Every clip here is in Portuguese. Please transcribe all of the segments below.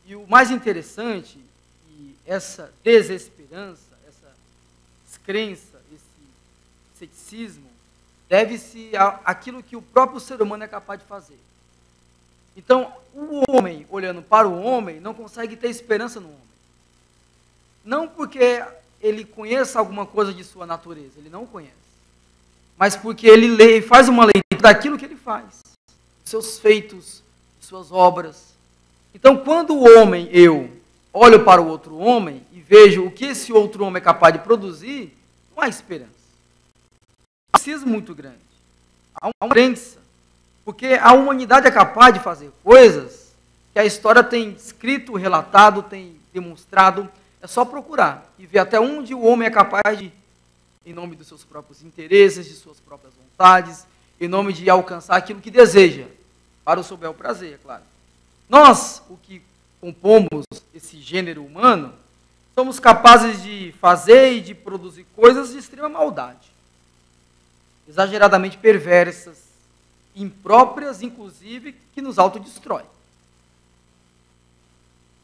E o mais interessante, que essa desesperança, essa descrença, esse ceticismo, deve-se àquilo que o próprio ser humano é capaz de fazer. Então, o homem, olhando para o homem, não consegue ter esperança no homem. Não porque ele conheça alguma coisa de sua natureza, ele não conhece. Mas porque ele lê, faz uma leitura daquilo que ele faz, seus feitos, suas obras. Então, quando o homem, eu, olho para o outro homem e vejo o que esse outro homem é capaz de produzir, não há esperança. Há um racismo muito grande. Há uma crença. Porque a humanidade é capaz de fazer coisas que a história tem escrito, relatado, tem demonstrado. É só procurar e ver até onde o homem é capaz de, em nome dos seus próprios interesses, de suas próprias vontades, em nome de alcançar aquilo que deseja, para o seu bel prazer, é claro. Nós, o que compomos esse gênero humano, somos capazes de fazer e de produzir coisas de extrema maldade, exageradamente perversas, impróprias, inclusive, que nos autodestrói.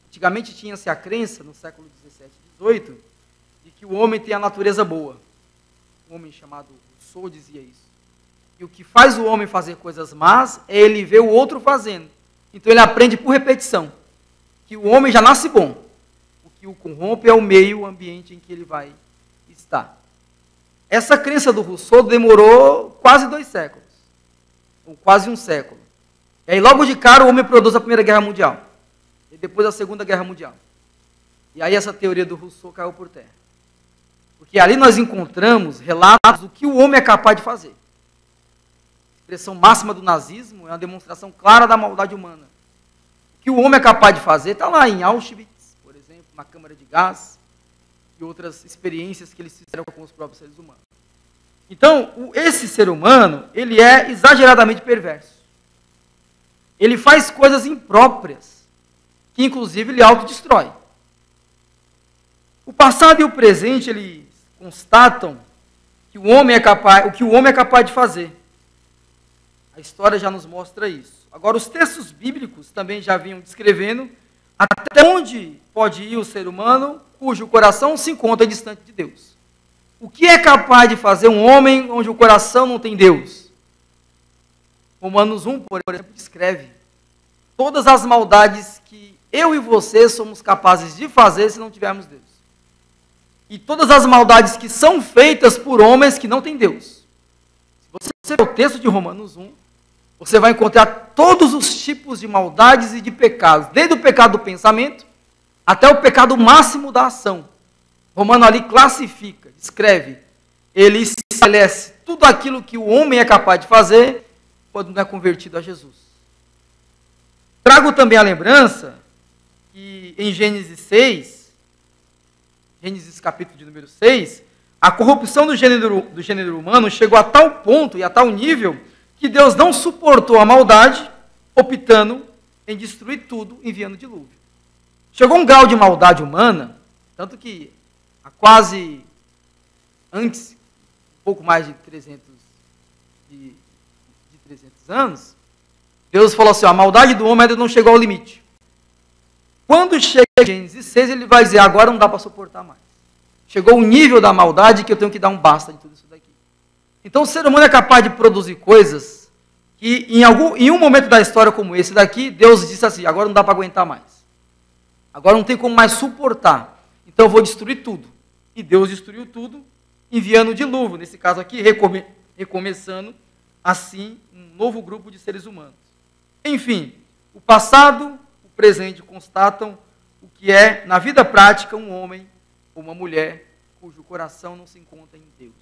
Antigamente tinha-se a crença, no século XVII e XVIII, de que o homem tem a natureza boa. Um homem chamado Rousseau dizia isso. E o que faz o homem fazer coisas más é ele ver o outro fazendo. Então ele aprende por repetição, que o homem já nasce bom. O que o corrompe é o meio, o ambiente em que ele vai estar. Essa crença do Rousseau demorou quase 2 séculos, ou quase 1 século. E aí logo de cara o homem produz a Primeira Guerra Mundial. E depois a Segunda Guerra Mundial. E aí essa teoria do Rousseau caiu por terra. Porque ali nós encontramos relatos do que o homem é capaz de fazer. A expressão máxima do nazismo é uma demonstração clara da maldade humana. O que o homem é capaz de fazer está lá em Auschwitz, por exemplo, na câmara de gás, e outras experiências que eles fizeram com os próprios seres humanos. Então, esse ser humano, ele é exageradamente perverso. Ele faz coisas impróprias, que inclusive ele autodestrói. O passado e o presente, eles constatam que o homem é capaz, o que o homem é capaz de fazer. A história já nos mostra isso. Agora, os textos bíblicos também já vinham descrevendo até onde pode ir o ser humano cujo coração se encontra distante de Deus. O que é capaz de fazer um homem onde o coração não tem Deus? Romanos 1, por exemplo, descreve todas as maldades que eu e você somos capazes de fazer se não tivermos Deus. E todas as maldades que são feitas por homens que não têm Deus. Se você ler o texto de Romanos 1, você vai encontrar todos os tipos de maldades e de pecados, desde o pecado do pensamento até o pecado máximo da ação. Romano ali classifica, escreve, ele estabelece tudo aquilo que o homem é capaz de fazer quando não é convertido a Jesus. Trago também a lembrança que em Gênesis 6, Gênesis capítulo de número 6, a corrupção do gênero humano chegou a tal ponto e a tal nível que Deus não suportou a maldade, optando em destruir tudo, enviando dilúvio. Chegou um grau de maldade humana, tanto que há quase, antes, um pouco mais de 300 anos, Deus falou assim, a maldade do homem ainda não chegou ao limite. Quando chega em Gênesis 6, ele vai dizer, agora não dá para suportar mais. Chegou o nível da maldade que eu tenho que dar um basta de tudo isso daqui. Então o ser humano é capaz de produzir coisas que em um momento da história como esse daqui, Deus disse assim, agora não dá para aguentar mais. Agora não tem como mais suportar. Então eu vou destruir tudo. E Deus destruiu tudo, enviando o dilúvio, nesse caso aqui, recomeçando assim um novo grupo de seres humanos. Enfim, o passado, o presente constatam o que é, na vida prática, um homem ou uma mulher cujo coração não se encontra em Deus.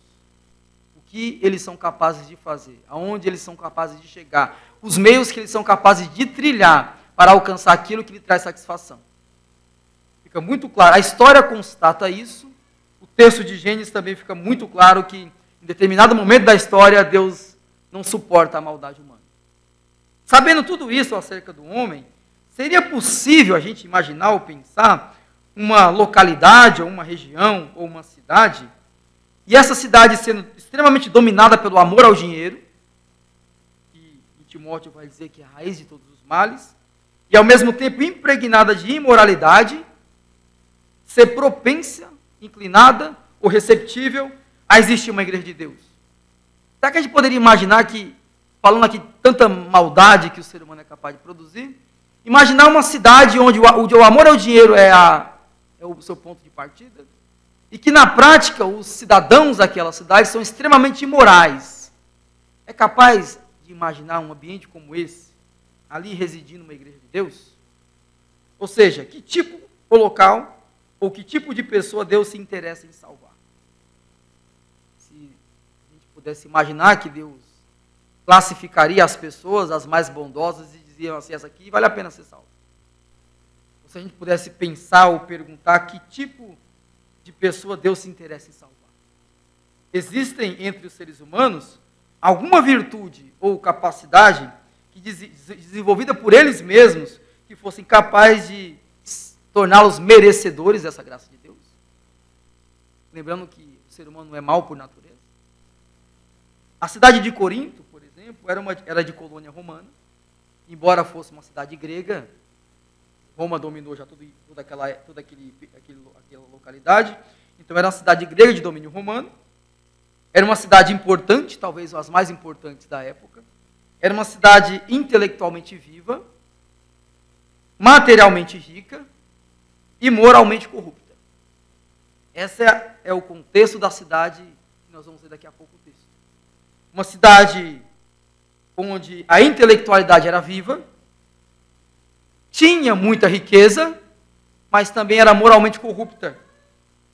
O que eles são capazes de fazer, aonde eles são capazes de chegar, os meios que eles são capazes de trilhar para alcançar aquilo que lhe traz satisfação. Fica muito claro, a história constata isso, o texto de Gênesis também fica muito claro que, em determinado momento da história, Deus não suporta a maldade humana. Sabendo tudo isso acerca do homem, seria possível a gente imaginar ou pensar uma localidade, ou uma região, ou uma cidade, e essa cidade sendo extremamente dominada pelo amor ao dinheiro, e Timóteo vai dizer que é a raiz de todos os males, e ao mesmo tempo impregnada de imoralidade, ser propensa, inclinada ou receptível a existir uma igreja de Deus. Será que a gente poderia imaginar que, falando aqui tanta maldade que o ser humano é capaz de produzir, imaginar uma cidade onde o amor ao dinheiro é o seu ponto de partida, e que na prática os cidadãos daquela cidade são extremamente imorais. É capaz de imaginar um ambiente como esse, ali residindo uma igreja de Deus? Ou seja, que tipo ou local, ou que tipo de pessoa Deus se interessa em salvar? Se a gente pudesse imaginar que Deus classificaria as pessoas, as mais bondosas, e dizia assim, essa aqui vale a pena ser salva. Ou se a gente pudesse pensar ou perguntar que tipo de pessoa Deus se interessa em salvar. Existem entre os seres humanos alguma virtude ou capacidade que desenvolvida por eles mesmos que fossem capazes de torná-los merecedores dessa graça de Deus? Lembrando que o ser humano não é mau por natureza. A cidade de Corinto, por exemplo, era de colônia romana. Embora fosse uma cidade grega, Roma dominou já toda aquela localidade. Então era uma cidade grega de domínio romano. Era uma cidade importante, talvez as mais importantes da época. Era uma cidade intelectualmente viva, materialmente rica e moralmente corrupta. Esse é o contexto da cidade que nós vamos ver daqui a pouco o texto. Uma cidade onde a intelectualidade era viva, tinha muita riqueza, mas também era moralmente corrupta.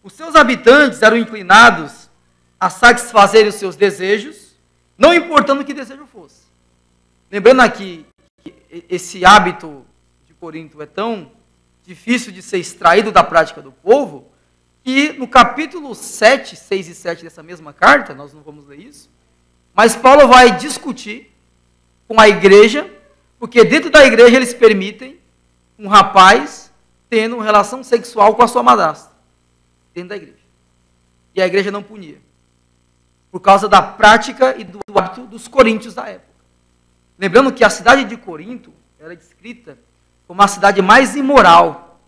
Os seus habitantes eram inclinados a satisfazer os seus desejos, não importando que desejo fosse. Lembrando aqui que esse hábito de Corinto é tão difícil de ser extraído da prática do povo, que no capítulo 7, 6 e 7 dessa mesma carta, nós não vamos ler isso, mas Paulo vai discutir com a igreja, porque dentro da igreja eles permitem um rapaz tendo uma relação sexual com a sua madrasta, dentro da igreja. E a igreja não punia, por causa da prática e do hábito dos coríntios da época. Lembrando que a cidade de Corinto era descrita como a cidade mais imoral.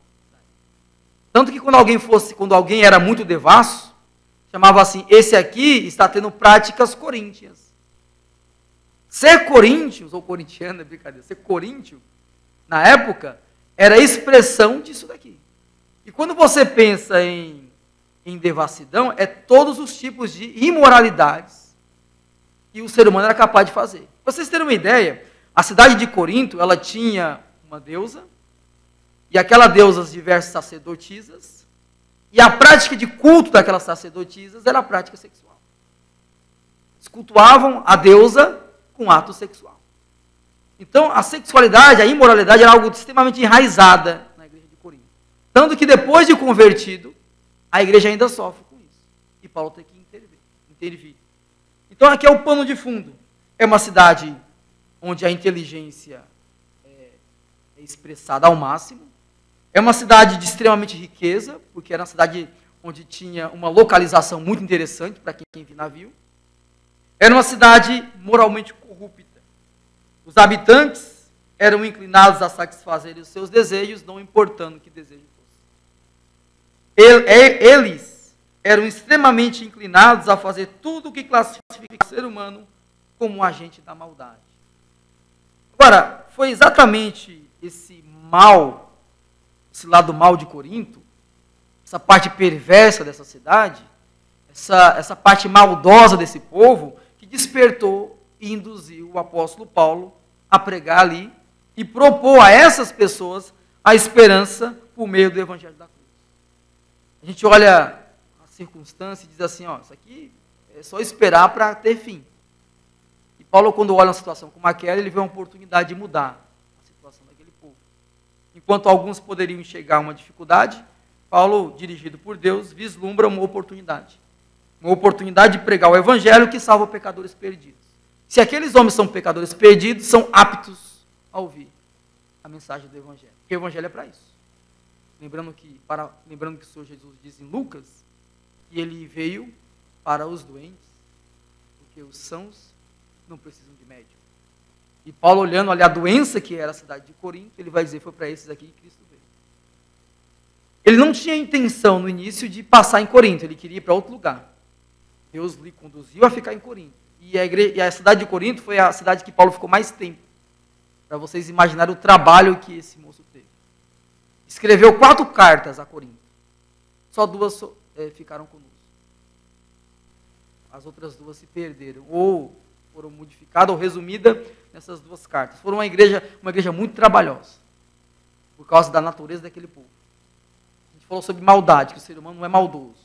Tanto que quando alguém era muito devasso, chamava assim, esse aqui está tendo práticas coríntias. Ser coríntios, ou corintiano, é brincadeira, ser coríntio, na época, era a expressão disso daqui. E quando você pensa em devassidão, é todos os tipos de imoralidades que o ser humano era capaz de fazer. Para vocês terem uma ideia, a cidade de Corinto, ela tinha uma deusa, e aquela deusa diversas sacerdotisas, e a prática de culto daquelas sacerdotisas era a prática sexual. Eles cultuavam a deusa com ato sexual. Então, a sexualidade, a imoralidade era algo extremamente enraizada na igreja de Corinto. Tanto que depois de convertido, a igreja ainda sofre com isso. E Paulo tem que intervir. Então, aqui é o pano de fundo. É uma cidade onde a inteligência é expressada ao máximo. É uma cidade de extremamente riqueza, porque era uma cidade onde tinha uma localização muito interessante para quem via navio. Era uma cidade moralmente corrupta. Os habitantes eram inclinados a satisfazer os seus desejos, não importando que desejo fosse. Eles eram extremamente inclinados a fazer tudo o que classifica o ser humano como um agente da maldade. Agora, foi exatamente esse mal, esse lado mal de Corinto, essa parte perversa dessa cidade, essa parte maldosa desse povo, que despertou e induziu o apóstolo Paulo a pregar ali e propor a essas pessoas a esperança por meio do evangelho da cruz. A gente olha a circunstância e diz assim, ó, isso aqui é só esperar para ter fim. E Paulo, quando olha uma situação como aquela, ele vê uma oportunidade de mudar a situação daquele povo. Enquanto alguns poderiam enxergar uma dificuldade, Paulo, dirigido por Deus, vislumbra uma oportunidade. Uma oportunidade de pregar o evangelho que salva pecadores perdidos. Se aqueles homens são pecadores perdidos, são aptos a ouvir a mensagem do evangelho. Porque o evangelho é para isso. Lembrando que o Senhor Jesus diz em Lucas que ele veio para os doentes, porque os sãos não precisam de médico. E Paulo, olhando ali a doença que era a cidade de Corinto, ele vai dizer, foi para esses aqui que Cristo veio. Ele não tinha intenção no início de passar em Corinto, ele queria ir para outro lugar. Deus lhe conduziu a ficar em Corinto. E a cidade de Corinto foi a cidade que Paulo ficou mais tempo. Para vocês imaginarem o trabalho que esse moço teve. Escreveu 4 cartas a Corinto. Só 2 ficaram conosco. As outras 2 se perderam, ou foram modificadas, ou resumidas nessas 2 cartas. Foram uma igreja muito trabalhosa, por causa da natureza daquele povo. A gente falou sobre maldade, que o ser humano não é maldoso.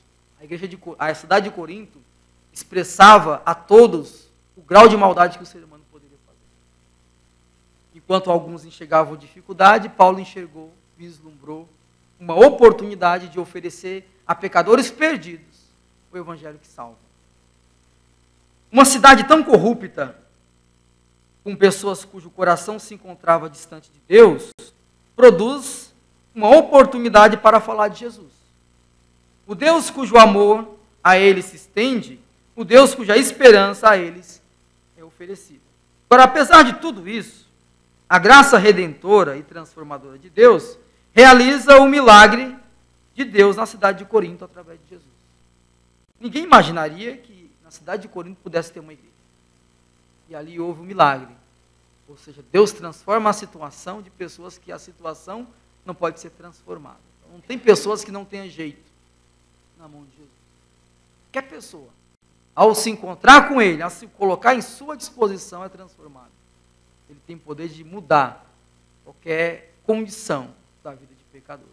A cidade de Corinto expressava a todos o grau de maldade que o ser humano poderia fazer. Enquanto alguns enxergavam dificuldade, Paulo enxergou, vislumbrou uma oportunidade de oferecer a pecadores perdidos o evangelho que salva. Uma cidade tão corrupta, com pessoas cujo coração se encontrava distante de Deus, produz uma oportunidade para falar de Jesus. O Deus cujo amor a eles se estende, o Deus cuja esperança a eles é oferecida. Agora, apesar de tudo isso, a graça redentora e transformadora de Deus realiza o milagre de Deus na cidade de Corinto através de Jesus. Ninguém imaginaria que na cidade de Corinto pudesse ter uma igreja. E ali houve um milagre. Ou seja, Deus transforma a situação de pessoas que a situação não pode ser transformada. Então, não tem pessoas que não tenham jeito na mão de Jesus. Qualquer pessoa, ao se encontrar com Ele, ao se colocar em sua disposição, é transformada. Ele tem poder de mudar qualquer condição da vida de pecador.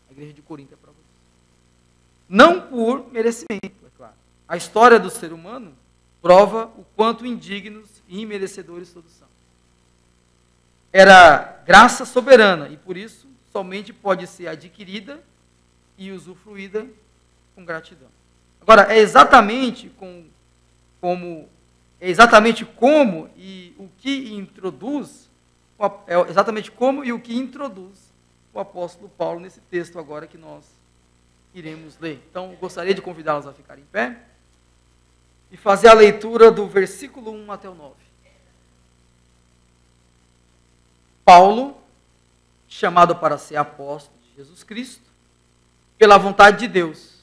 A igreja de Corinto é para você. Não por merecimento, é claro. A história do ser humano prova o quanto indignos e imerecedores todos são. Era graça soberana e, por isso, somente pode ser adquirida e usufruída com gratidão. Agora, é exatamente como e o que introduz o apóstolo Paulo nesse texto agora que nós iremos ler. Então, gostaria de convidá-los a ficarem em pé e fazer a leitura do versículo 1 até o 9. Paulo, chamado para ser apóstolo de Jesus Cristo, pela vontade de Deus,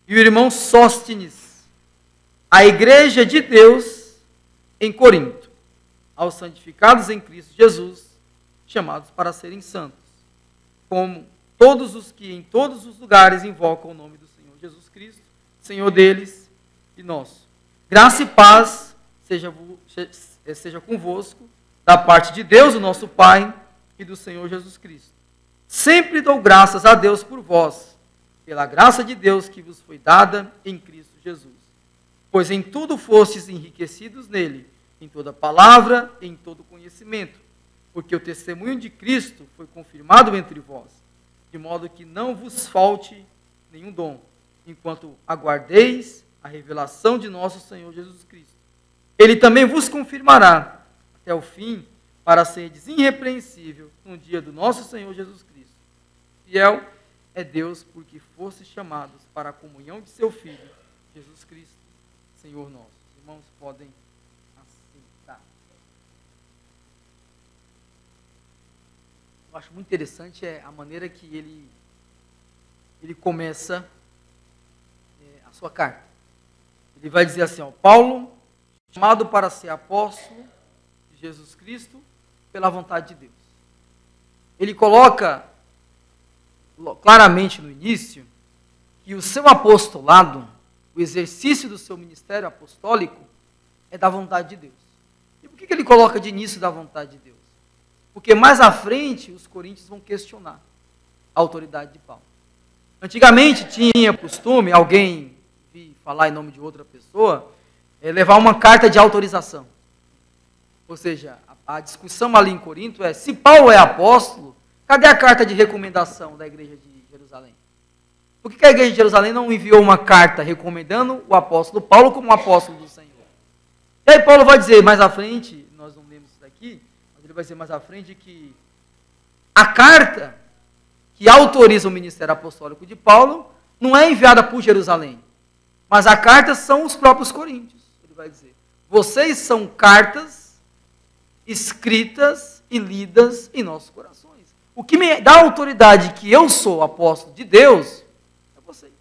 e o irmão Sóstenes, a igreja de Deus em Corinto, aos santificados em Cristo Jesus, chamados para serem santos, como todos os que em todos os lugares invocam o nome do Senhor Jesus Cristo, Senhor deles e nosso. Graça e paz seja convosco, da parte de Deus, o nosso Pai, e do Senhor Jesus Cristo. Sempre dou graças a Deus por vós, pela graça de Deus que vos foi dada em Cristo Jesus. Pois em tudo fostes enriquecidos nele, em toda palavra, em todo conhecimento, porque o testemunho de Cristo foi confirmado entre vós, de modo que não vos falte nenhum dom, enquanto aguardeis a revelação de nosso Senhor Jesus Cristo. Ele também vos confirmará até o fim, para seres irrepreensível no dia do nosso Senhor Jesus Cristo. Fiel é Deus, porque fostes chamados para a comunhão de seu Filho, Jesus Cristo, Senhor nosso. Os irmãos podem assentar. Eu acho muito interessante a maneira que ele começa a sua carta. Ele vai dizer assim, Paulo, chamado para ser apóstolo de Jesus Cristo, pela vontade de Deus. Ele coloca claramente no início que o seu apostolado, o exercício do seu ministério apostólico, é da vontade de Deus. E por que ele coloca de início da vontade de Deus? Porque mais à frente os coríntios vão questionar a autoridade de Paulo. Antigamente tinha costume alguém vir falar em nome de outra pessoa, levar uma carta de autorização. Ou seja, a discussão ali em Corinto é, se Paulo é apóstolo, cadê a carta de recomendação da igreja de Jerusalém? Por que a igreja de Jerusalém não enviou uma carta recomendando o apóstolo Paulo como apóstolo do Senhor? E aí Paulo vai dizer mais à frente, nós não lemos isso daqui, mas ele vai dizer mais à frente que a carta que autoriza o ministério apostólico de Paulo não é enviada por Jerusalém, mas a carta são os próprios coríntios. Ele vai dizer, vocês são cartas escritas e lidas em nossos corações. O que me dá autoridade que eu sou apóstolo de Deus é vocês.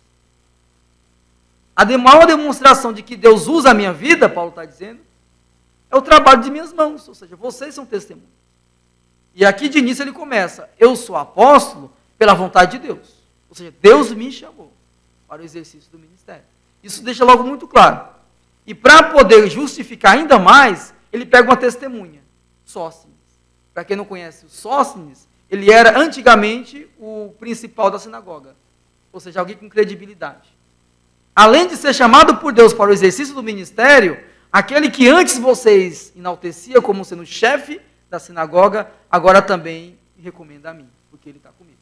A maior demonstração de que Deus usa a minha vida, Paulo está dizendo, é o trabalho de minhas mãos, ou seja, vocês são testemunhas. E aqui de início ele começa, eu sou apóstolo pela vontade de Deus. Ou seja, Deus me chamou para o exercício do ministério. Isso deixa logo muito claro. E para poder justificar ainda mais, ele pega uma testemunha, Sóstenes. Para quem não conhece o Sóstenes, ele era antigamente o principal da sinagoga. Ou seja, alguém com credibilidade. Além de ser chamado por Deus para o exercício do ministério, aquele que antes vocês enaltecia como sendo chefe da sinagoga, agora também recomenda a mim, porque ele está comigo.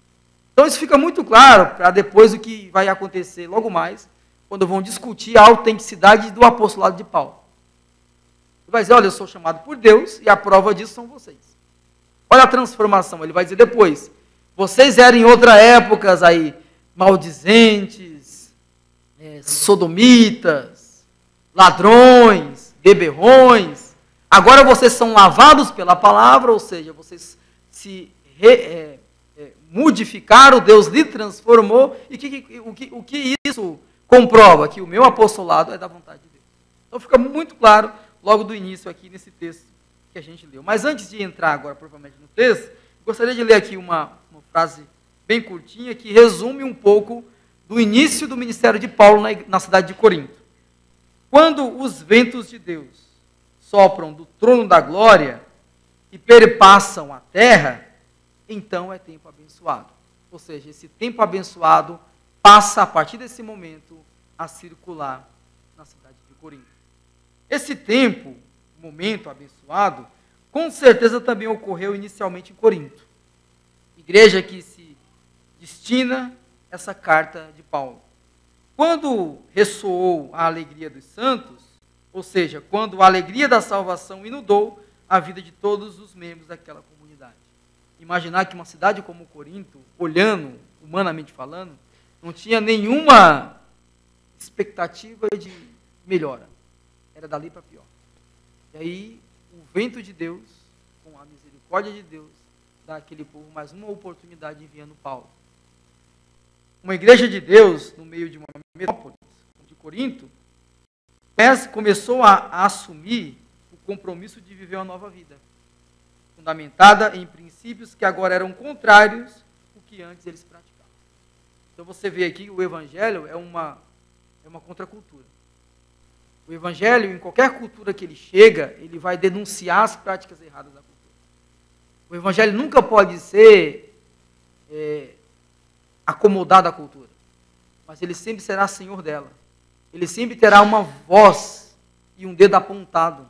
Então isso fica muito claro para depois o que vai acontecer logo mais, quando vão discutir a autenticidade do apostolado de Paulo. Ele vai dizer, olha, eu sou chamado por Deus e a prova disso são vocês. Olha a transformação, ele vai dizer depois, vocês eram em outras épocas aí, maldizentes, sodomitas, ladrões, beberrões, agora vocês são lavados pela palavra, ou seja, vocês se modificaram, Deus lhe transformou, e o que isso comprova? Que o meu apostolado é da vontade de Deus. Então fica muito claro, logo do início aqui, nesse texto que a gente leu. Mas antes de entrar agora, provavelmente, no texto, gostaria de ler aqui uma frase bem curtinha, que resume um pouco do início do ministério de Paulo na cidade de Corinto. Quando os ventos de Deus sopram do trono da glória e perpassam a terra, então é tempo abençoado. Ou seja, esse tempo abençoado passa, a partir desse momento, a circular na cidade de Corinto. Esse tempo, momento abençoado, com certeza também ocorreu inicialmente em Corinto. Igreja que se destina essa carta de Paulo. Quando ressoou a alegria dos santos, ou seja, quando a alegria da salvação inundou a vida de todos os membros daquela comunidade. Imaginar que uma cidade como Corinto, olhando, humanamente falando, não tinha nenhuma expectativa de melhora. Era dali para pior. E aí, o vento de Deus, com a misericórdia de Deus, dá àquele povo mais uma oportunidade enviando Paulo. Uma igreja de Deus, no meio de uma metrópole, de Corinto, começou a assumir o compromisso de viver uma nova vida, fundamentada em princípios que agora eram contrários ao que antes eles praticavam. Então você vê aqui que o evangelho é uma contracultura. O evangelho, em qualquer cultura que ele chega, ele vai denunciar as práticas erradas da cultura. O evangelho nunca pode ser acomodado à cultura, mas ele sempre será senhor dela. Ele sempre terá uma voz e um dedo apontado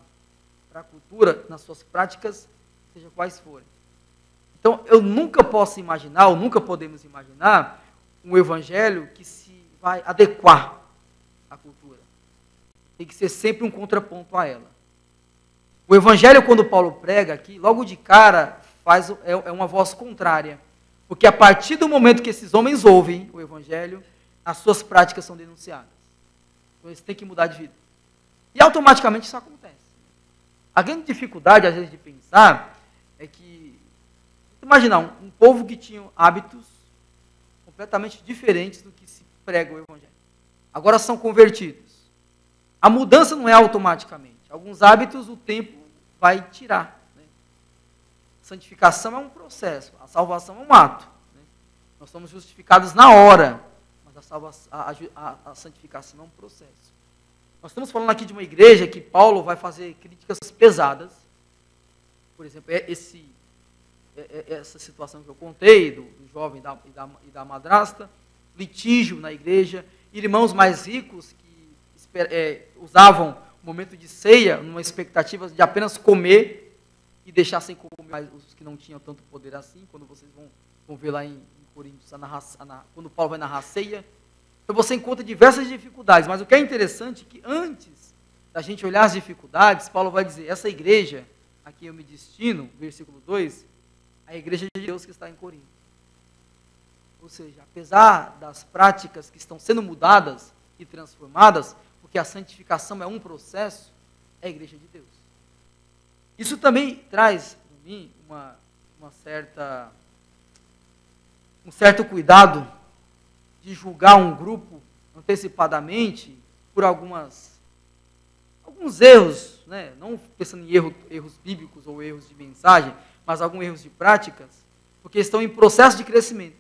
para a cultura nas suas práticas, seja quais forem. Então, eu nunca posso imaginar, ou nunca podemos imaginar, um evangelho que se vai adequar à cultura. Tem que ser sempre um contraponto a ela. O evangelho, quando Paulo prega aqui, logo de cara, é uma voz contrária. Porque a partir do momento que esses homens ouvem o evangelho, as suas práticas são denunciadas. Então, eles têm que mudar de vida. E automaticamente isso acontece. A grande dificuldade, às vezes, de pensar é que, imaginar, um povo que tinha hábitos completamente diferentes do que se prega o evangelho. Agora são convertidos. A mudança não é automaticamente. Alguns hábitos o tempo vai tirar. Né? Santificação é um processo, a salvação é um ato. Né? Nós somos justificados na hora, mas a santificação é um processo. Nós estamos falando aqui de uma igreja que Paulo vai fazer críticas pesadas. Por exemplo, essa situação que eu contei, do jovem e da madrasta, litígio na igreja, irmãos mais ricos que usavam o momento de ceia numa expectativa de apenas comer e deixar sem comer os que não tinham tanto poder assim, quando vocês vão ver lá em Coríntios, quando Paulo vai narrar a ceia. Então você encontra diversas dificuldades, mas o que é interessante é que antes da gente olhar as dificuldades, Paulo vai dizer, essa igreja a quem eu me destino, versículo 2, a igreja de Deus que está em Corinto. Ou seja, apesar das práticas que estão sendo mudadas e transformadas, porque a santificação é um processo, é a igreja de Deus. Isso também traz para mim um certo cuidado de julgar um grupo antecipadamente por alguns erros, né? Não pensando em erros bíblicos ou erros de mensagem, mas alguns erros de práticas, porque estão em processo de crescimento.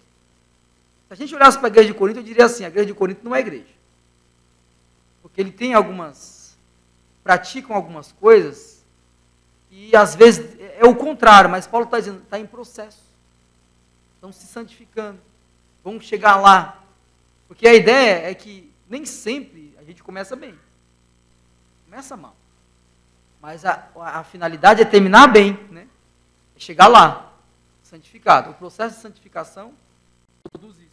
Se a gente olhasse para a igreja de Corinto, eu diria assim, a igreja de Corinto não é igreja. Porque ele tem praticam algumas coisas, e às vezes é o contrário, mas Paulo está dizendo, está em processo. Estão se santificando, vão chegar lá. Porque a ideia é que nem sempre a gente começa bem. Começa mal. Mas a finalidade é terminar bem, né? É chegar lá, santificado. O processo de santificação produz isso.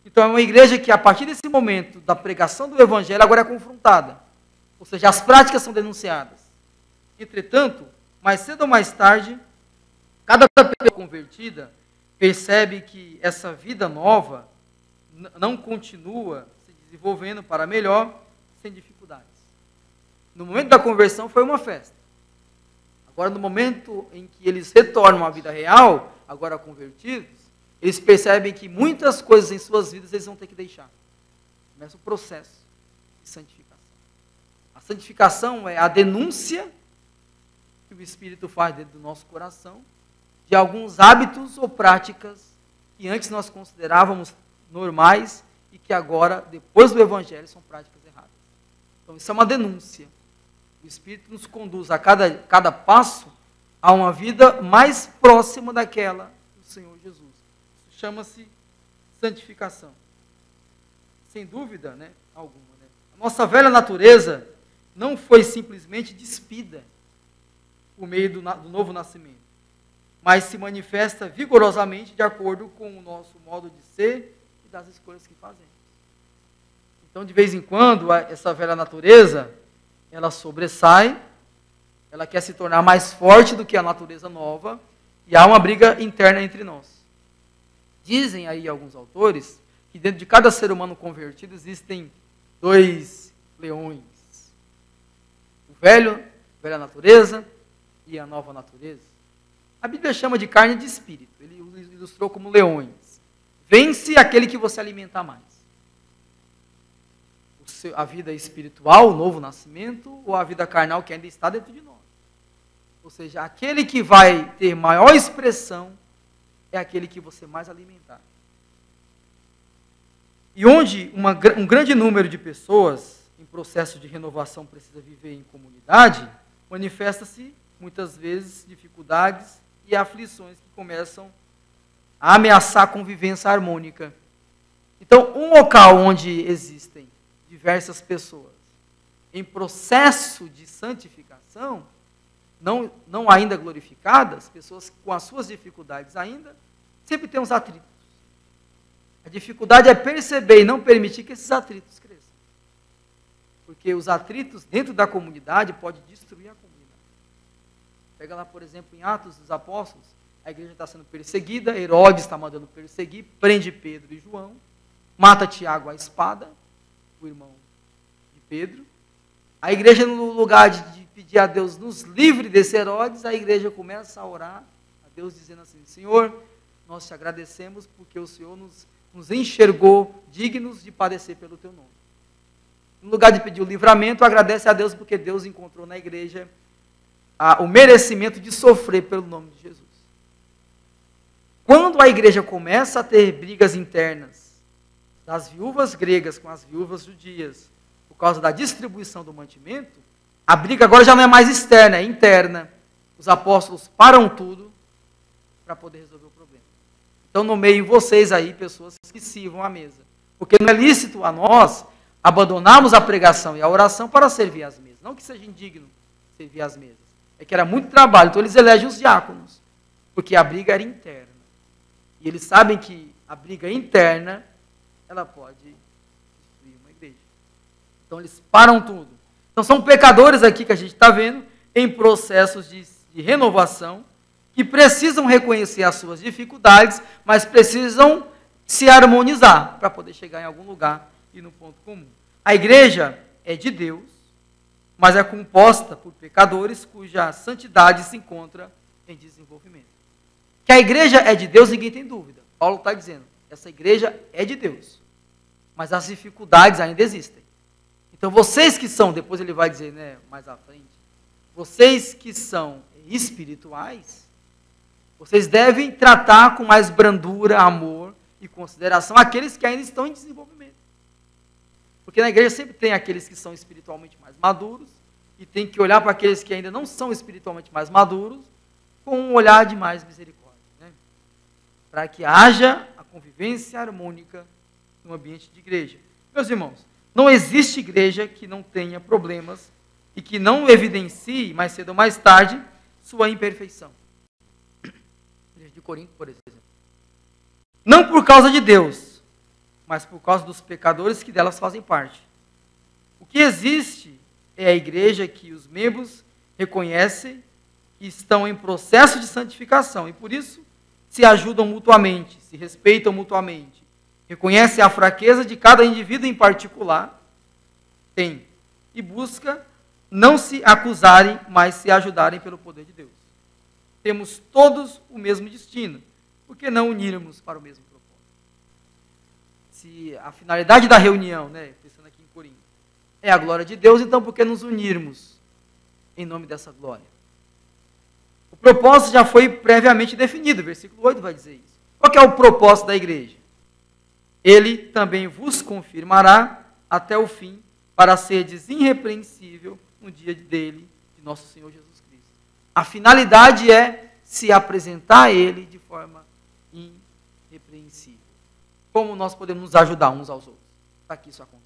Então é uma igreja que a partir desse momento da pregação do evangelho agora é confrontada. Ou seja, as práticas são denunciadas. Entretanto, mais cedo ou mais tarde, cada pessoa convertida percebe que essa vida nova não continua se desenvolvendo para melhor, sem dificuldades. No momento da conversão foi uma festa. Agora, no momento em que eles retornam à vida real, agora convertidos, eles percebem que muitas coisas em suas vidas eles vão ter que deixar. Começa o processo de santificação. A santificação é a denúncia que o Espírito faz dentro do nosso coração de alguns hábitos ou práticas que antes nós considerávamos normais e que agora, depois do Evangelho, são práticas erradas. Então, isso é uma denúncia. O Espírito nos conduz a cada passo a uma vida mais próxima daquela do Senhor Jesus. Isso chama-se santificação. Sem dúvida, né, alguma. Né? A nossa velha natureza não foi simplesmente despida por meio do novo nascimento, mas se manifesta vigorosamente de acordo com o nosso modo de ser e das escolhas que fazemos. Então, de vez em quando, essa velha natureza, ela sobressai, ela quer se tornar mais forte do que a natureza nova, e há uma briga interna entre nós. Dizem aí alguns autores que dentro de cada ser humano convertido existem 2 leões. O velha natureza e a nova natureza. A Bíblia chama de carne de espírito. Ele ilustrou como leões. Vence aquele que você alimentar mais. A vida espiritual, o novo nascimento, ou a vida carnal que ainda está dentro de nós. Ou seja, aquele que vai ter maior expressão é aquele que você mais alimentar. E onde um grande número de pessoas em processo de renovação precisa viver em comunidade, manifesta-se muitas vezes dificuldades e aflições que começam a ameaçar a convivência harmônica. Então, um local onde existem diversas pessoas em processo de santificação, não ainda glorificadas, pessoas com as suas dificuldades ainda, sempre tem uns atritos. A dificuldade é perceber e não permitir que esses atritos cresçam. Porque os atritos dentro da comunidade podem destruir a comunidade. Pega lá, por exemplo, em Atos dos Apóstolos, a igreja está sendo perseguida, Herodes está mandando perseguir, prende Pedro e João, mata Tiago à espada, o irmão de Pedro. A igreja, no lugar de pedir a Deus nos livre desse Herodes, a igreja começa a orar a Deus dizendo assim: Senhor, nós te agradecemos porque o Senhor nos enxergou dignos de padecer pelo teu nome. No lugar de pedir o livramento, agradece a Deus porque Deus encontrou na igreja o merecimento de sofrer pelo nome de Jesus. Quando a igreja começa a ter brigas internas das viúvas gregas com as viúvas judias, por causa da distribuição do mantimento, a briga agora já não é mais externa, é interna. Os apóstolos param tudo para poder resolver o problema. Então, nomeiem vocês aí pessoas que sirvam à mesa. Porque não é lícito a nós abandonarmos a pregação e a oração para servir às mesas. Não que seja indigno servir às mesas. É que era muito trabalho. Então, eles elegem os diáconos. Porque a briga era interna. E eles sabem que a briga interna, ela pode destruir uma igreja. Então, eles param tudo. Então, são pecadores aqui que a gente está vendo em processos de renovação, que precisam reconhecer as suas dificuldades, mas precisam se harmonizar para poder chegar em algum lugar e no ponto comum. A igreja é de Deus, mas é composta por pecadores cuja santidade se encontra em desenvolvimento. Que a igreja é de Deus, ninguém tem dúvida. Paulo está dizendo, essa igreja é de Deus, mas as dificuldades ainda existem. Então vocês que são, depois ele vai dizer, né, mais à frente, vocês que são espirituais, vocês devem tratar com mais brandura, amor e consideração aqueles que ainda estão em desenvolvimento. Porque na igreja sempre tem aqueles que são espiritualmente mais maduros e tem que olhar para aqueles que ainda não são espiritualmente mais maduros com um olhar de mais misericórdia, né? Para que haja a convivência harmônica no ambiente de igreja. Meus irmãos, não existe igreja que não tenha problemas e que não evidencie, mais cedo ou mais tarde, sua imperfeição. Igreja de Corinto, por exemplo. Não por causa de Deus, mas por causa dos pecadores que delas fazem parte. O que existe é a igreja que os membros reconhecem que estão em processo de santificação e por isso se ajudam mutuamente, se respeitam mutuamente, reconhecem a fraqueza de cada indivíduo em particular, tem, e busca não se acusarem, mas se ajudarem pelo poder de Deus. Temos todos o mesmo destino, por que não unirmos para o mesmo propósito? Se a finalidade da reunião, né, pensando aqui em Corinto, é a glória de Deus, então por que nos unirmos em nome dessa glória? O propósito já foi previamente definido, versículo 8 vai dizer isso. Qual que é o propósito da igreja? Ele também vos confirmará até o fim, para serdes irrepreensível no dia dele, de nosso Senhor Jesus Cristo. A finalidade é se apresentar a ele de forma irrepreensível. Como nós podemos nos ajudar uns aos outros para que isso aconteça?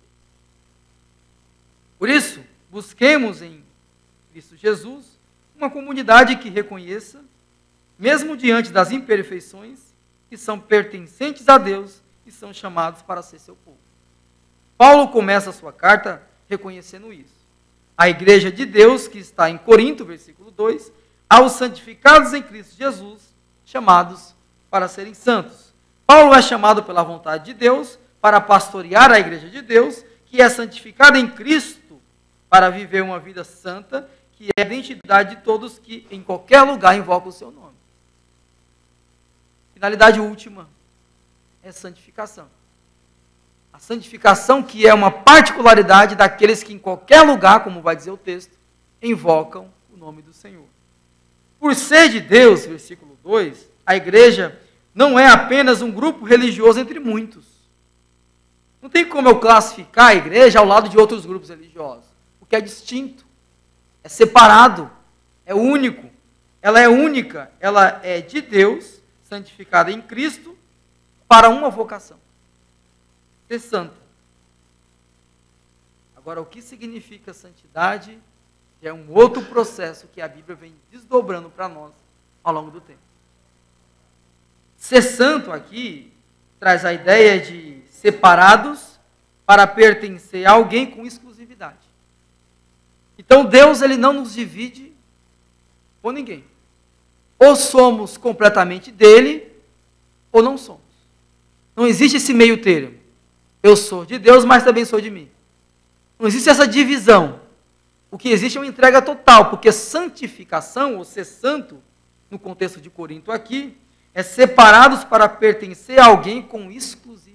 Por isso, busquemos em Cristo Jesus uma comunidade que reconheça, mesmo diante das imperfeições, que são pertencentes a Deus e são chamados para ser seu povo. Paulo começa a sua carta reconhecendo isso. A igreja de Deus, que está em Corinto, versículo 2, aos santificados em Cristo Jesus, chamados para serem santos. Paulo é chamado pela vontade de Deus para pastorear a igreja de Deus, que é santificada em Cristo, para viver uma vida santa, que é a identidade de todos que em qualquer lugar invocam o seu nome. Finalidade última é santificação. A santificação que é uma particularidade daqueles que em qualquer lugar, como vai dizer o texto, invocam o nome do Senhor. Por ser de Deus, versículo 2, a igreja não é apenas um grupo religioso entre muitos. Não tem como eu classificar a igreja ao lado de outros grupos religiosos, porque é distinto, é separado, é único. Ela é única, ela é de Deus, santificada em Cristo, para uma vocação: ser santa. Agora, o que significa santidade é um outro processo que a Bíblia vem desdobrando para nós ao longo do tempo. Ser santo aqui traz a ideia de separados para pertencer a alguém com exclusividade. Então Deus, ele não nos divide com ninguém. Ou somos completamente dele, ou não somos. Não existe esse meio termo. Eu sou de Deus, mas também sou de mim. Não existe essa divisão. O que existe é uma entrega total, porque santificação, ou ser santo, no contexto de Corinto aqui, é separados para pertencer a alguém com exclusividade.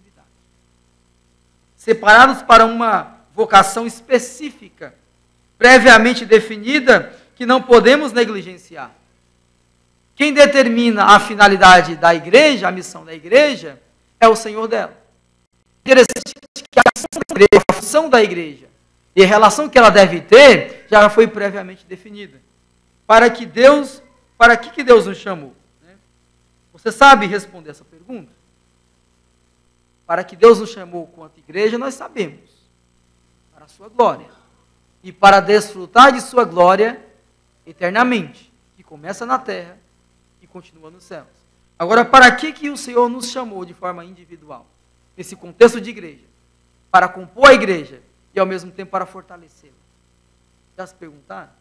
Separados para uma vocação específica, previamente definida, que não podemos negligenciar. Quem determina a finalidade da igreja, a missão da igreja, é o Senhor dela. Interessante que a função da igreja e a relação que ela deve ter já foi previamente definida. Para que Deus nos chamou? Você sabe responder essa pergunta? Para que Deus nos chamou quanto igreja, nós sabemos. Para a sua glória. E para desfrutar de sua glória eternamente, que começa na terra e continua nos céus. Agora, para que o Senhor nos chamou de forma individual? Nesse contexto de igreja. Para compor a igreja e ao mesmo tempo para fortalecê-la. Já se perguntaram?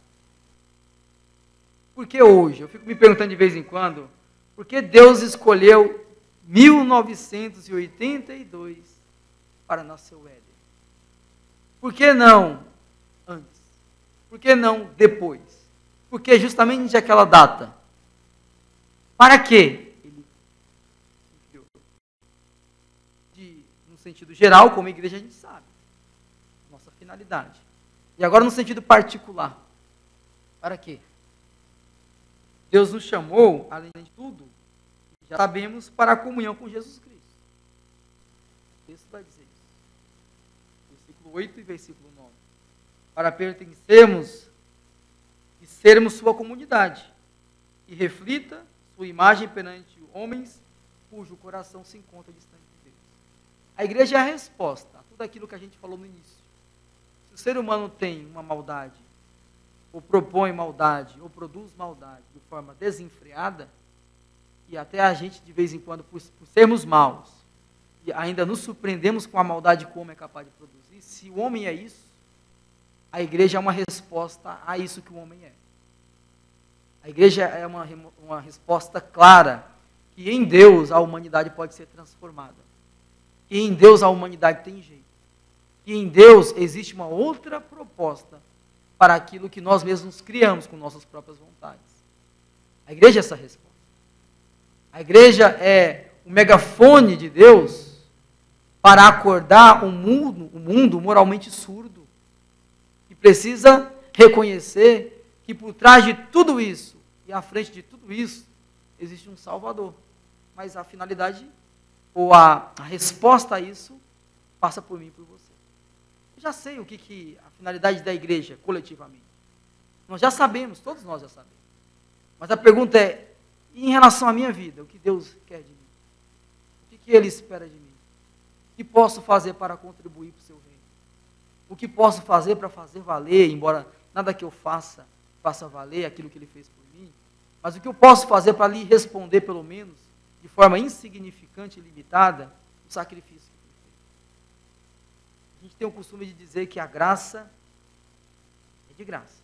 Por que hoje? Eu fico me perguntando de vez em quando, por que Deus escolheu 1982 para nascer o Éden? Por que não antes? Por que não depois? Porque justamente aquela data. Para quê? Ele criou. No sentido geral, como igreja, a gente sabe. Nossa finalidade. E agora no sentido particular. Para quê? Deus nos chamou, além de tudo, já sabemos, para a comunhão com Jesus Cristo. O texto vai dizer isso. Versículo 8 e versículo 9. Para pertencermos e sermos sua comunidade, e reflita sua imagem perante homens cujo coração se encontra distante de Deus. A igreja é a resposta a tudo aquilo que a gente falou no início. Se o ser humano tem uma maldade, ou propõe maldade, ou produz maldade de forma desenfreada, e até a gente, de vez em quando, por sermos maus, e ainda nos surpreendemos com a maldade que o homem é capaz de produzir, se o homem é isso, a igreja é uma resposta a isso que o homem é. A igreja é uma resposta clara que em Deus a humanidade pode ser transformada. Que em Deus a humanidade tem jeito. Que em Deus existe uma outra proposta para aquilo que nós mesmos criamos com nossas próprias vontades. A igreja é essa resposta. A igreja é o megafone de Deus para acordar um mundo moralmente surdo, que precisa reconhecer que por trás de tudo isso, e à frente de tudo isso, existe um Salvador. Mas a finalidade, ou a resposta a isso, passa por mim e por você. Eu já sei o que a finalidade da igreja, coletivamente. Nós já sabemos, todos nós já sabemos. Mas a pergunta é, e em relação à minha vida, o que Deus quer de mim? O que Ele espera de mim? O que posso fazer para contribuir para o seu reino? O que posso fazer para fazer valer, embora nada que eu faça valer aquilo que Ele fez por mim, mas o que eu posso fazer para lhe responder, pelo menos, de forma insignificante e limitada, o sacrifício que Ele fez. A gente tem o costume de dizer que a graça é de graça.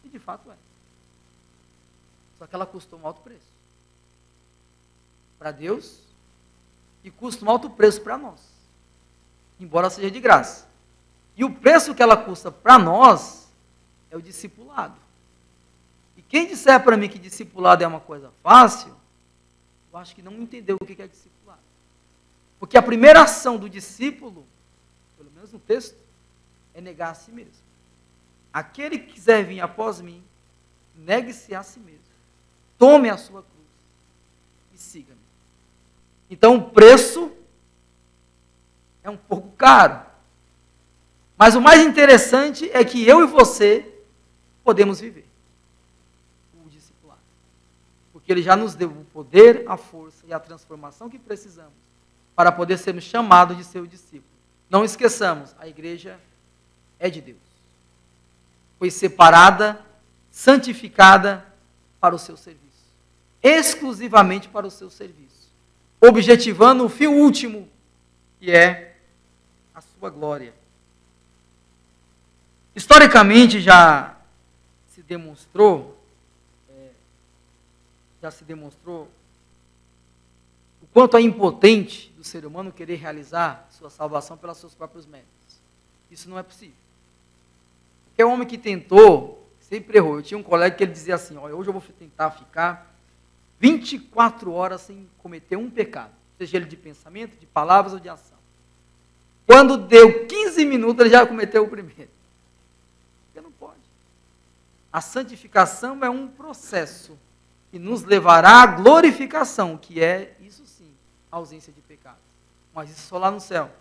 E de fato é. Só que ela custou um alto preço. Para Deus, e custa um alto preço para nós. Embora seja de graça. E o preço que ela custa para nós é o discipulado. E quem disser para mim que discipulado é uma coisa fácil, eu acho que não entendeu o que é discipulado. Porque a primeira ação do discípulo, pelo menos no texto, é negar a si mesmo. Aquele que quiser vir após mim, negue-se a si mesmo. Tome a sua cruz e siga-me. Então o preço é um pouco caro. Mas o mais interessante é que eu e você podemos viver o discipulado. Porque Ele já nos deu o poder, a força e a transformação que precisamos para poder sermos chamados de seu discípulo. Não esqueçamos, a igreja é de Deus. Foi separada, santificada para o seu serviço. Exclusivamente para o seu serviço. Objetivando o fim último, que é a sua glória. Historicamente já se demonstrou o quanto é impotente do ser humano querer realizar sua salvação pelos seus próprios méritos. Isso não é possível. Qualquer homem que tentou, sempre errou. Eu tinha um colega que ele dizia assim, olha, hoje eu vou tentar ficar 24 horas sem cometer um pecado, seja ele de pensamento, de palavras ou de ação. Quando deu 15 minutos, ele já cometeu o primeiro. Porque não pode. A santificação é um processo que nos levará à glorificação, que é, isso sim, a ausência de pecado. Mas isso só lá no céu.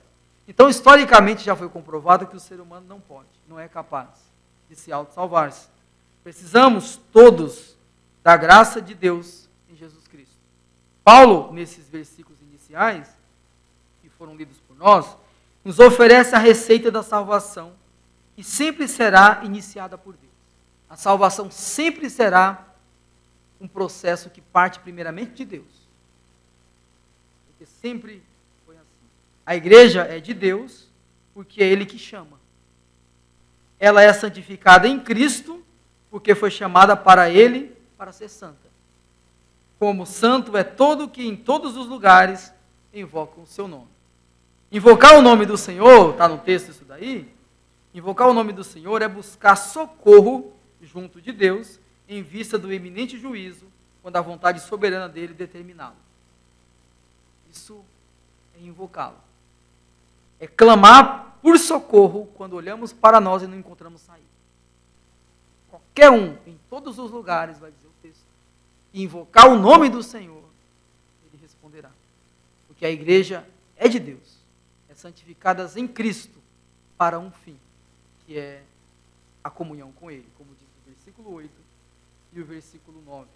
Então, historicamente, já foi comprovado que o ser humano não pode, não é capaz de se auto-salvar-se. Precisamos todos da graça de Deus em Jesus Cristo. Paulo, nesses versículos iniciais, que foram lidos por nós, nos oferece a receita da salvação, que sempre será iniciada por Deus. A salvação sempre será um processo que parte primeiramente de Deus. Porque sempre foi assim. A igreja é de Deus, porque é Ele que chama. Ela é santificada em Cristo, porque foi chamada para Ele, para ser santa. Como santo é todo que em todos os lugares invoca o seu nome. Invocar o nome do Senhor, está no texto isso daí, Invocar o nome do Senhor é buscar socorro junto de Deus, em vista do eminente juízo, quando a vontade soberana dele determiná-lo. Isso é invocá-lo. É clamar por socorro quando olhamos para nós e não encontramos saída. Qualquer um, em todos os lugares, vai dizer o texto, invocar o nome do Senhor, ele responderá. Porque a igreja é de Deus, é santificada em Cristo para um fim, que é a comunhão com Ele, como diz o versículo 8 e o versículo 9.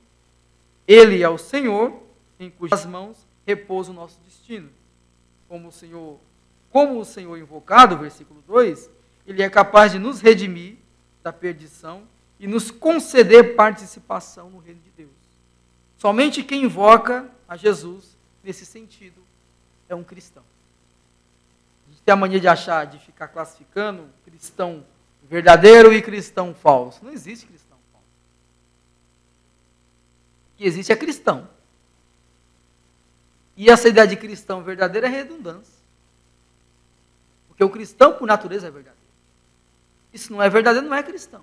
Ele é o Senhor, em cujas mãos repousa o nosso destino. Como o Senhor invocado, versículo 2, Ele é capaz de nos redimir da perdição e nos conceder participação no reino de Deus. Somente quem invoca a Jesus, nesse sentido, é um cristão. A gente tem a mania de ficar classificando cristão verdadeiro e cristão falso. Não existe cristão falso. O que existe é cristão. E essa ideia de cristão verdadeiro é redundância. Porque o cristão, por natureza, é verdadeiro. E se não é verdadeiro, não é cristão.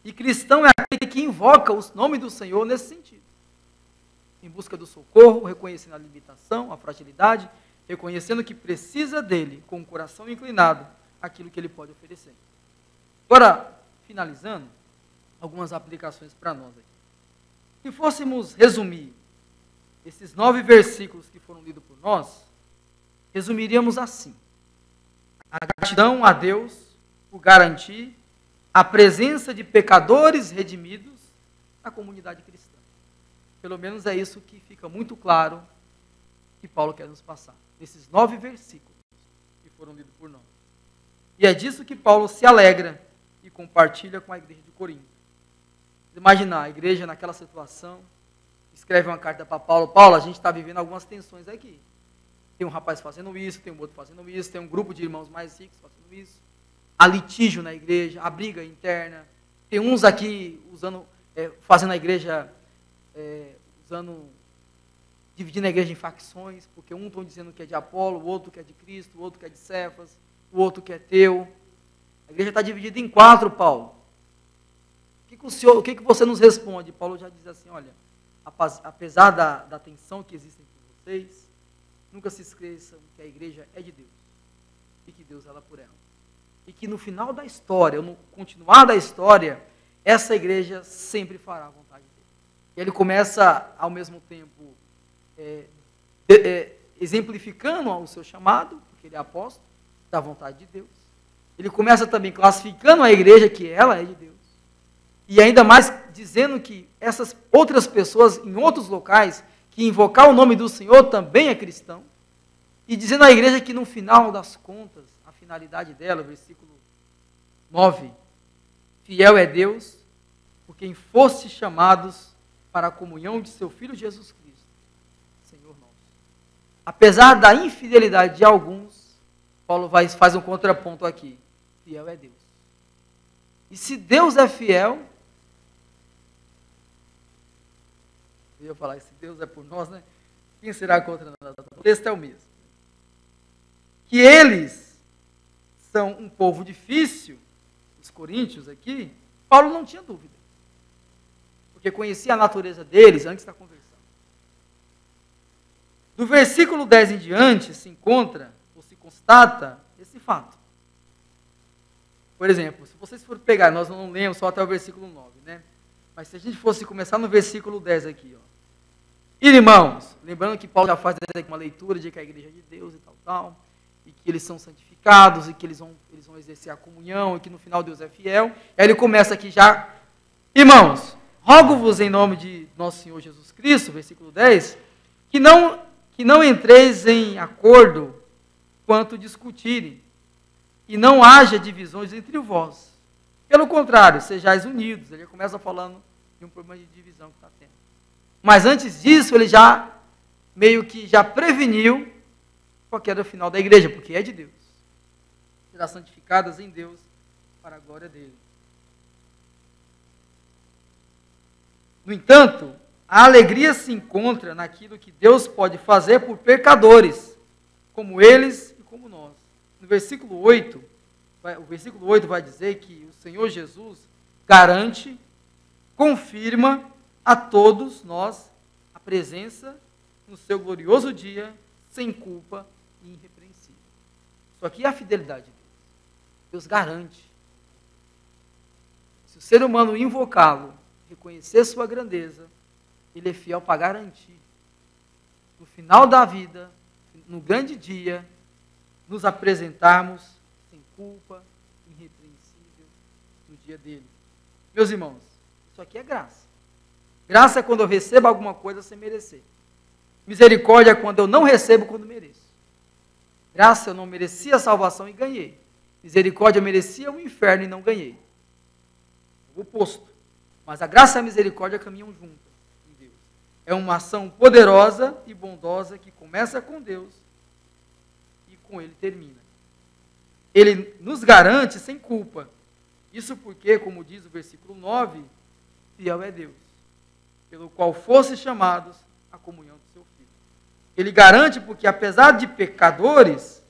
E cristão é aquele que invoca o nome do Senhor nesse sentido. Em busca do socorro, reconhecendo a limitação, a fragilidade, reconhecendo que precisa dele, com o coração inclinado, aquilo que ele pode oferecer. Agora, finalizando, algumas aplicações para nós aqui. Se fôssemos resumir esses 9 versículos que foram lidos por nós, resumiríamos assim: a gratidão a Deus por garantir a presença de pecadores redimidos na comunidade cristã. Pelo menos é isso que fica muito claro que Paulo quer nos passar, nesses 9 versículos que foram lidos por nós. E é disso que Paulo se alegra e compartilha com a igreja de Corinto. Imaginar a igreja naquela situação, escreve uma carta para Paulo: Paulo, a gente está vivendo algumas tensões aqui. Tem um rapaz fazendo isso, tem um outro fazendo isso, tem um grupo de irmãos mais ricos fazendo isso. Há litígio na igreja, há briga interna. Tem uns aqui fazendo a igreja, dividindo a igreja em facções, porque um está dizendo que é de Apolo, o outro que é de Cristo, o outro que é de Cefas, o outro que é teu. A igreja está dividida em 4, Paulo. O que você nos responde? Paulo já diz assim: olha, apesar da tensão que existe entre vocês, nunca se esqueçam que a igreja é de Deus e que Deus ela por ela. E que no final da história, no continuar da história, essa igreja sempre fará a vontade dele. E ele começa, ao mesmo tempo, exemplificando o seu chamado, porque ele é apóstolo da vontade de Deus. Ele começa também classificando a igreja que ela é de Deus. E ainda mais dizendo que essas outras pessoas em outros locais, que invocar o nome do Senhor também é cristão. E dizendo à igreja que no final das contas, a finalidade dela, versículo 9, fiel é Deus, por quem foste chamados para a comunhão de seu Filho Jesus Cristo, Senhor nosso. Apesar da infidelidade de alguns, Paulo faz um contraponto aqui: fiel é Deus. E se Deus é fiel, eu ia falar, se Deus é por nós, né? Quem será contra nós? O texto é o mesmo. Que eles são um povo difícil, os coríntios aqui, Paulo não tinha dúvida. Porque conhecia a natureza deles antes da conversão. Do versículo 10 em diante se encontra, ou se constata, esse fato. Por exemplo, se vocês forem pegar, nós não lemos só até o versículo 9, né? Mas se a gente fosse começar no versículo 10 aqui, ó. Irmãos, lembrando que Paulo já faz uma leitura de que a igreja é de Deus e tal, e que eles são santificados, e que eles vão exercer a comunhão, e que no final Deus é fiel. Aí ele começa aqui já: irmãos, rogo-vos em nome de nosso Senhor Jesus Cristo, versículo 10, que não entreis em acordo quanto discutirem, e não haja divisões entre vós. Pelo contrário, sejais unidos. Ele começa falando de um problema de divisão que está tendo. Mas antes disso, ele já meio que já preveniu qual que era o final da igreja, porque é de Deus. Será santificadas em Deus para a glória dele. No entanto, a alegria se encontra naquilo que Deus pode fazer por pecadores, como eles e como nós. No versículo 8, o versículo 8 vai dizer que o Senhor Jesus garante, confirma a todos nós a presença no seu glorioso dia, sem culpa e irrepreensível. Isso aqui é a fidelidade de Deus. Deus garante. Se o ser humano invocá-lo, reconhecer sua grandeza, ele é fiel para garantir. No final da vida, no grande dia, nos apresentarmos sem culpa, irrepreensível, no dia dele. Meus irmãos, isso aqui é graça. Graça é quando eu recebo alguma coisa sem merecer. Misericórdia é quando eu não recebo quando mereço. Graça, eu não merecia a salvação e ganhei. Misericórdia, eu merecia o inferno e não ganhei. O oposto. Mas a graça e a misericórdia caminham juntas em Deus. É uma ação poderosa e bondosa que começa com Deus e com Ele termina. Ele nos garante sem culpa. Isso porque, como diz o versículo 9, fiel é Deus, pelo qual fosse chamados à comunhão do seu Filho. Ele garante porque, apesar de pecadores,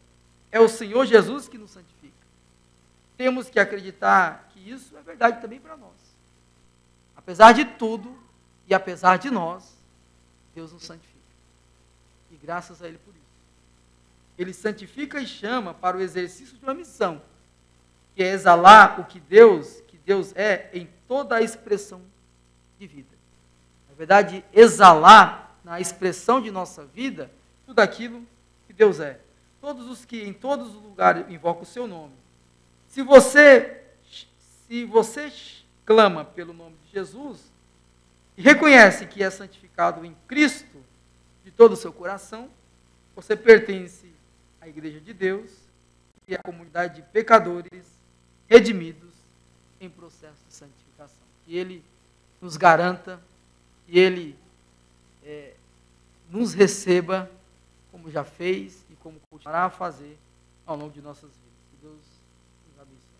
é o Senhor Jesus que nos santifica. Temos que acreditar que isso é verdade também para nós. Apesar de tudo e apesar de nós, Deus nos santifica. E graças a Ele por isso. Ele santifica e chama para o exercício de uma missão, que é exalar o que Deus é em toda a expressão de vida. Na verdade, exalar na expressão de nossa vida tudo aquilo que Deus é. Todos os que em todos os lugares invocam o seu nome. Se você clama pelo nome de Jesus e reconhece que é santificado em Cristo de todo o seu coração, você pertence à Igreja de Deus e à comunidade de pecadores redimidos em processo de santificação. Que Ele nos garanta, que Ele nos receba como já fez e como continuará a fazer ao longo de nossas vidas. Que Deus nos abençoe.